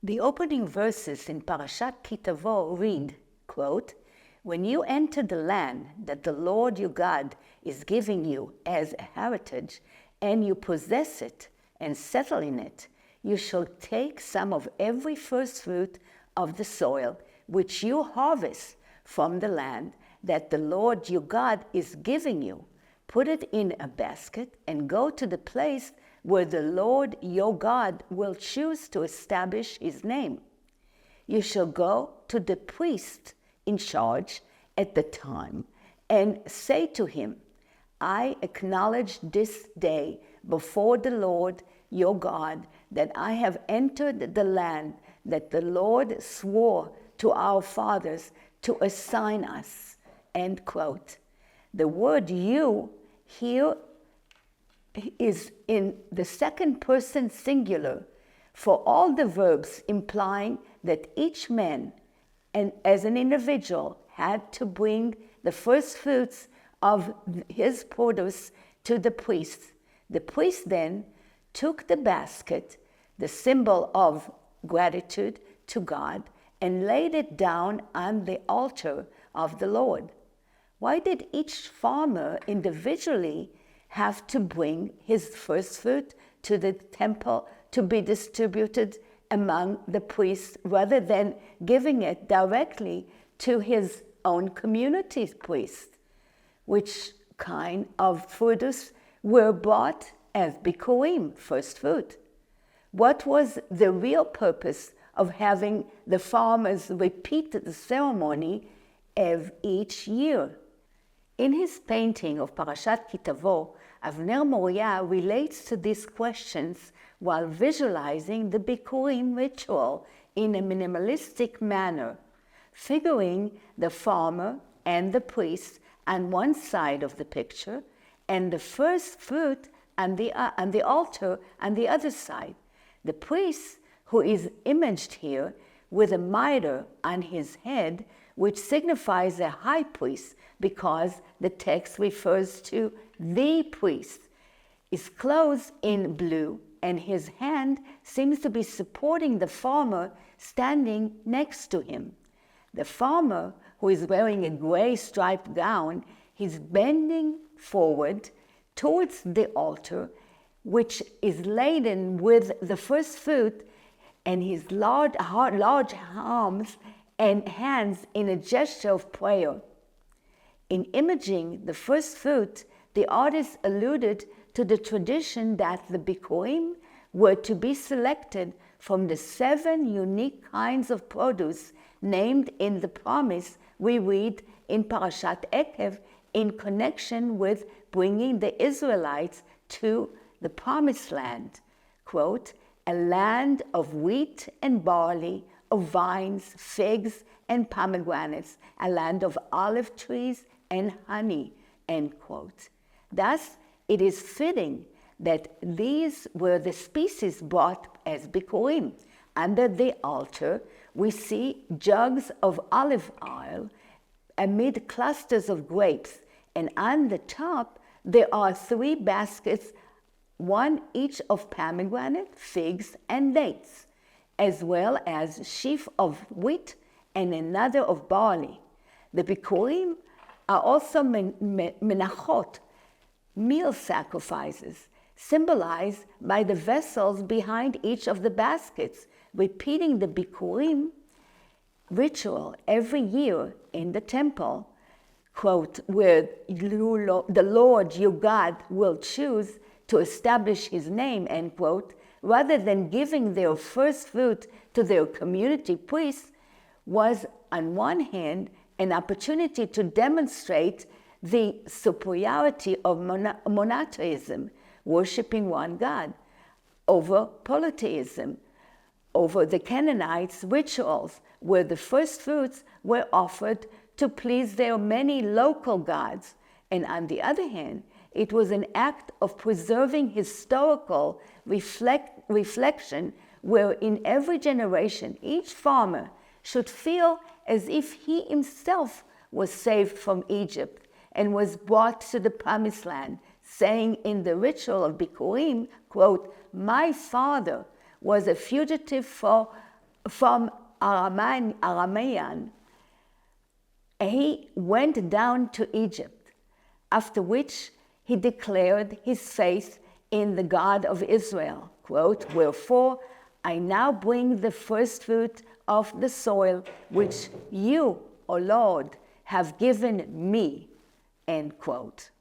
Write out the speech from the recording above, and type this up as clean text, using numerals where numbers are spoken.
The opening verses in Parashat Tavo read, quote, "When you enter the land that the Lord your God is giving you as a heritage, and you possess it and settle in it, you shall take some of every first fruit of the soil which you harvest from the land that the Lord your God is giving you. Put it in a basket and go to the place where the Lord your God will choose to establish his name. You shall go to the priest in charge at the time and say to him, I acknowledge this day before the Lord your God that I have entered the land that the Lord swore to our fathers to assign us." End quote. The word you here is in the second person singular for all the verbs, implying that each man, and as an individual, had to bring the first fruits of his produce to the priest. The priest then took the basket, the symbol of gratitude to God, and laid it down on the altar of the Lord. Why did each farmer individually have to bring his first fruit to the temple to be distributed among the priests rather than giving it directly to his own community's priest? Which kind of produce were bought as bikurim, first fruit? What was the real purpose of having the farmers repeat the ceremony of each year? In his painting of Parashat Tavo, Avner Moria relates to these questions while visualizing the bikurim ritual in a minimalistic manner, figuring the farmer and the priest on one side of the picture and the first fruit on the altar on the other side. The priest, who is imaged here with a mitre on his head, which signifies a high priest because the text refers to the priest, is clothed in blue, and his hand seems to be supporting the farmer standing next to him. The farmer, who is wearing a gray striped gown, is bending forward towards the altar, which is laden with the first fruit, and his large arms and hands in a gesture of prayer. In imaging the first fruit, the artist alluded to the tradition that the bikurim were to be selected from the 7 unique kinds of produce named in the promise we read in Parashat Ekev in connection with bringing the Israelites to the promised land. Quote, "A land of wheat and barley, of vines, figs, and pomegranates, a land of olive trees and honey," end quote. Thus, it is fitting that these were the species brought as bikurim. Under the altar, we see jugs of olive oil amid clusters of grapes, and on the top, there are 3 baskets, one each of pomegranate, figs, and dates, as well as a sheaf of wheat and another of barley. The bikurim are also menachot, meal sacrifices, symbolized by the vessels behind each of the baskets, repeating the bikurim ritual every year in the temple, quote, where the Lord your God will choose to establish his name, end quote, rather than giving their first fruit to their community priests, was on one hand an opportunity to demonstrate the superiority of monotheism, worshiping one God, over polytheism, over the Canaanites' rituals, where the first fruits were offered to please their many local gods. And on the other hand, it was an act of preserving historical reflection, where in every generation, each farmer should feel as if he himself was saved from Egypt and was brought to the promised land, saying in the ritual of bikurim, quote, "My father was a fugitive for from Aramean, he went down to Egypt, after which he declared his faith in the God of Israel. Quote, "Wherefore I now bring the first fruit of the soil which you, O Lord, have given me." End quote.